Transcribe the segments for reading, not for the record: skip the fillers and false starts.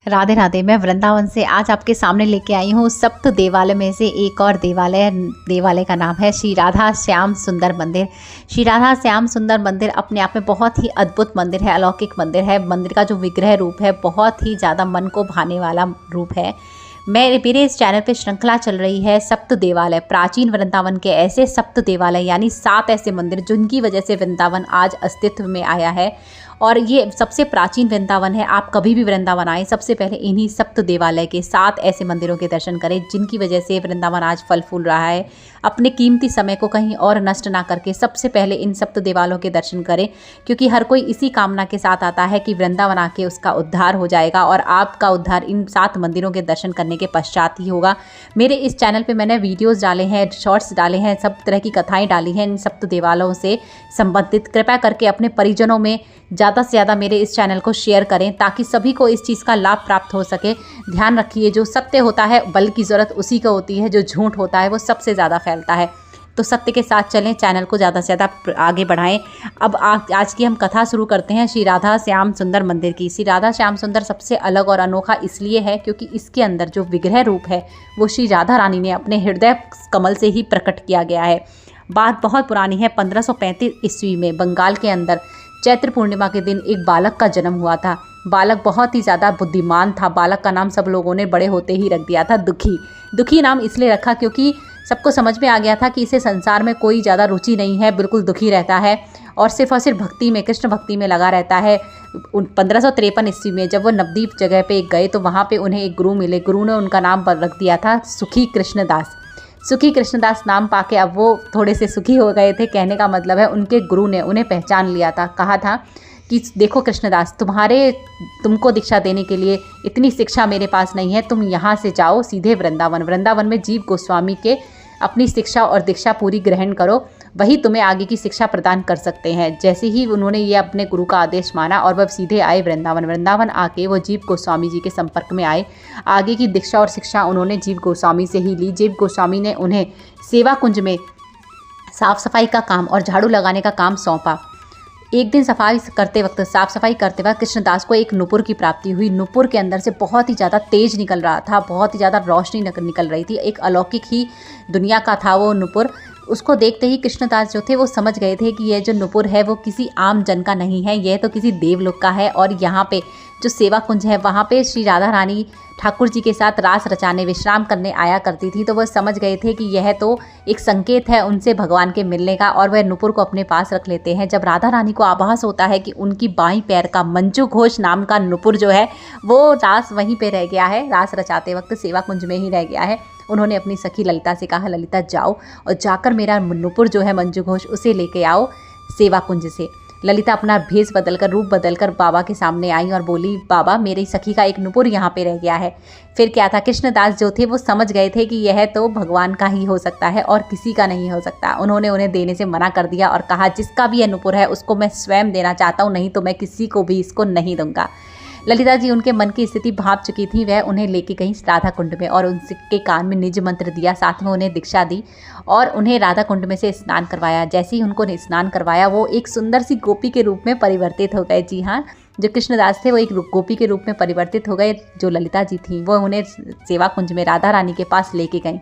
राधे राधे। मैं वृंदावन से आज आपके सामने लेके आई हूँ सप्त देवालय में से एक और देवालय का नाम है श्री राधा श्याम सुंदर मंदिर। श्री राधा श्याम सुंदर मंदिर अपने आप में बहुत ही अद्भुत मंदिर है, अलौकिक मंदिर है। मंदिर का जो विग्रह रूप है बहुत ही ज़्यादा मन को भाने वाला रूप है। मेरे इस चैनल पे श्रृंखला चल रही है सप्त देवालय, प्राचीन वृंदावन के ऐसे सप्त देवालय यानी 7 ऐसे मंदिर जिनकी वजह से वृंदावन आज अस्तित्व में आया है। और ये सबसे प्राचीन वृंदावन है। आप कभी भी वृंदावन आए सबसे पहले इन्हीं सप्त देवालय के 7 ऐसे मंदिरों के दर्शन करें जिनकी वजह से वृंदावन आज फल फूल रहा है। अपने कीमती समय को कहीं और नष्ट ना करके सबसे पहले इन सप्त देवालयों के दर्शन करें, क्योंकि हर कोई इसी कामना के साथ आता है कि वृंदावन आके उसका उद्धार हो जाएगा और आपका उद्धार इन 7 मंदिरों के दर्शन करने के पश्चात ही होगा। मेरे इस चैनल पे मैंने वीडियोस डाले हैं, शॉर्ट्स डाले हैं, सब तरह की कथाएं डाली हैं इन सप्त देवालयों से संबंधित। कृपया करके अपने परिजनों में ज़्यादा से ज़्यादा मेरे इस चैनल को शेयर करें ताकि सभी को इस चीज़ का लाभ प्राप्त हो सके। ध्यान रखिए, जो सत्य होता है बल की ज़रूरत उसी को होती है, जो झूठ होता है वो सबसे ज़्यादा फैलता है। तो सत्य के साथ चलें, चैनल को ज़्यादा से ज़्यादा आगे बढ़ाएं। अब आज की हम कथा शुरू करते हैं श्री राधा श्याम सुंदर मंदिर की। श्री राधा श्याम सुंदर सबसे अलग और अनोखा इसलिए है क्योंकि इसके अंदर जो विग्रह रूप है वो श्री राधा रानी ने अपने हृदय कमल से ही प्रकट किया गया है। बात बहुत पुरानी है। 1535 ईस्वी में बंगाल के अंदर चैत्र पूर्णिमा के दिन एक बालक का जन्म हुआ था। बालक बहुत ही ज़्यादा बुद्धिमान था। बालक का नाम सब लोगों ने बड़े होते ही रख दिया था दुखी। दुखी नाम इसलिए रखा क्योंकि सबको समझ में आ गया था कि इसे संसार में कोई ज़्यादा रुचि नहीं है, बिल्कुल दुखी रहता है और सिर्फ भक्ति में, कृष्ण भक्ति में लगा रहता है। 1553 ईस्वी में जब वो नवदीप जगह पे गए तो वहाँ पे उन्हें एक गुरु मिले। गुरु ने उनका नाम रख दिया था सुखी कृष्णदास। सुखी कृष्णदास नाम पाके अब वो थोड़े से सुखी हो गए थे। कहने का मतलब है उनके गुरु ने उन्हें पहचान लिया था। कहा था कि देखो कृष्णदास, तुमको दीक्षा देने के लिए इतनी शिक्षा मेरे पास नहीं है, तुम यहाँ से जाओ सीधे वृंदावन में जीव गोस्वामी के अपनी शिक्षा और दीक्षा पूरी ग्रहण करो, वही तुम्हें आगे की शिक्षा प्रदान कर सकते हैं। जैसे ही उन्होंने ये अपने गुरु का आदेश माना और वह सीधे आए वृंदावन आके वो जीव गोस्वामी जी के संपर्क में आए। आगे की दीक्षा और शिक्षा उन्होंने जीव गोस्वामी से ही ली। जीव गोस्वामी ने उन्हें सेवा कुंज में साफ सफाई का काम और झाड़ू लगाने का काम सौंपा। एक दिन साफ सफाई करते वक्त कृष्णदास को एक नुपुर की प्राप्ति हुई। नुपुर के अंदर से बहुत ही ज़्यादा तेज निकल रहा था, बहुत ही ज़्यादा रोशनी निकल रही थी। एक अलौकिक ही दुनिया का था वो नुपुर। उसको देखते ही कृष्णदास जो थे वो समझ गए थे कि यह जो नुपुर है वो किसी आम जन का नहीं है, यह तो किसी देवलोक का है। और यहाँ पे जो सेवा कुंज है वहाँ पे श्री राधा रानी ठाकुर जी के साथ रास रचाने, विश्राम करने आया करती थी। तो वह समझ गए थे कि यह तो एक संकेत है उनसे भगवान के मिलने का और वह नुपुर को अपने पास रख लेते हैं। जब राधा रानी को आभास होता है कि उनकी बाईं पैर का मंजू घोष नाम का नुपुर जो है वो रास वहीं पे रह गया है, रास रचाते वक्त सेवा कुंज में ही रह गया है, उन्होंने अपनी सखी ललिता से कहा, ललिता जाओ और जाकर मेरा नुपुर जो है मंजू घोष उसे लेके आओ सेवा कुंज से। ललिता अपना भेष बदलकर, रूप बदलकर बाबा के सामने आई और बोली, बाबा मेरी सखी का एक नुपुर यहाँ पे रह गया है। फिर क्या था, कृष्णदास जो थे वो समझ गए थे कि यह तो भगवान का ही हो सकता है और किसी का नहीं हो सकता। उन्होंने उन्हें देने से मना कर दिया और कहा, जिसका भी यह नुपुर है उसको मैं स्वयं देना चाहता हूँ, नहीं तो मैं किसी को भी इसको नहीं दूंगा। ललिता जी उनके मन की स्थिति भाप चुकी थी। वह उन्हें लेके गई राधा कुंड में और उनके कान में निज मंत्र दिया, साथ में उन्हें दीक्षा दी और उन्हें राधा कुंड में से स्नान करवाया। जैसे ही उनको स्नान करवाया वो एक सुंदर सी गोपी के रूप में परिवर्तित हो गए। जी हाँ, जो कृष्णदास थे वो एक गोपी के रूप में परिवर्तित हो गए। जो ललिता जी थी वो उन्हें सेवा कुंज में राधा रानी के पास लेके गईं।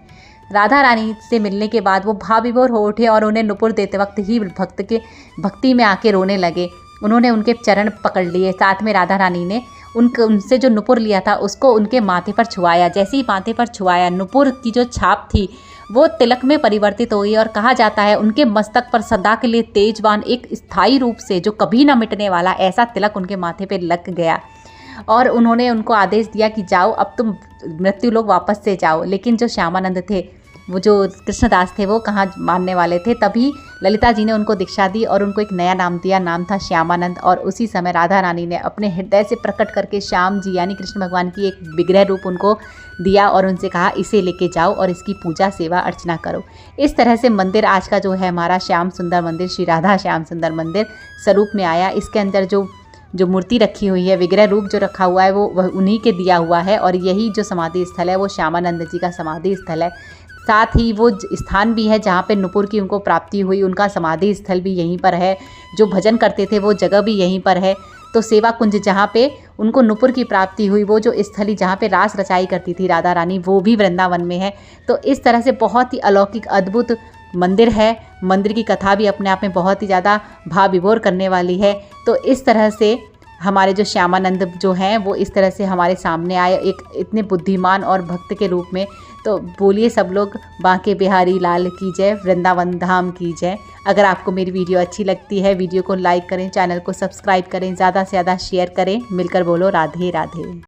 राधा रानी से मिलने के बाद वो भाव विभोर हो उठे और उन्हें नुपुर देते वक्त ही भक्ति में आके रोने लगे। उन्होंने उनके चरण पकड़ लिए। साथ में राधा रानी ने उनसे जो नुपुर लिया था उसको उनके माथे पर छुआया। जैसे ही माथे पर छुआया, नुपुर की जो छाप थी वो तिलक में परिवर्तित हो गई और कहा जाता है उनके मस्तक पर सदा के लिए तेजवान, एक स्थायी रूप से जो कभी ना मिटने वाला ऐसा तिलक उनके माथे पे लग गया। और उन्होंने उनको आदेश दिया कि जाओ अब तुम मृत्यु लोक वापस से जाओ। लेकिन जो श्यामानंद थे, वो जो कृष्णदास थे, वो कहाँ मानने वाले थे। तभी ललिता जी ने उनको दीक्षा दी और उनको एक नया नाम दिया, नाम था श्यामानंद। और उसी समय राधा रानी ने अपने हृदय से प्रकट करके श्याम जी यानी कृष्ण भगवान की एक विग्रह रूप उनको दिया और उनसे कहा, इसे लेके जाओ और इसकी पूजा सेवा अर्चना करो। इस तरह से मंदिर आज का जो है हमारा श्याम सुंदर मंदिर, श्री राधा श्याम सुंदर मंदिर स्वरूप में आया। इसके अंदर जो मूर्ति रखी हुई है, विग्रह रूप जो रखा हुआ है वो उन्हीं के दिया हुआ है और यही जो समाधि स्थल है वो श्यामानंद जी का समाधि स्थल है। साथ ही वो स्थान भी है जहाँ पे नुपुर की उनको प्राप्ति हुई, उनका समाधि स्थल भी यहीं पर है। जो भजन करते थे वो जगह भी यहीं पर है। तो सेवा कुंज जहाँ पे उनको नुपुर की प्राप्ति हुई, वो जो स्थली जहाँ पे रास रचाई करती थी राधा रानी, वो भी वृंदावन में है। तो इस तरह से बहुत ही अलौकिक अद्भुत मंदिर है। मंदिर की कथा भी अपने आप में बहुत ही ज़्यादा भाव विभोर करने वाली है। तो इस तरह से हमारे जो श्यामानंद जो हैं वो इस तरह से हमारे सामने आए एक इतने बुद्धिमान और भक्त के रूप में। तो बोलिए सब लोग बांके बिहारी लाल की जय, वृंदावन धाम की जय। अगर आपको मेरी वीडियो अच्छी लगती है, वीडियो को लाइक करें, चैनल को सब्सक्राइब करें, ज़्यादा से ज़्यादा शेयर करें। मिलकर बोलो राधे राधे।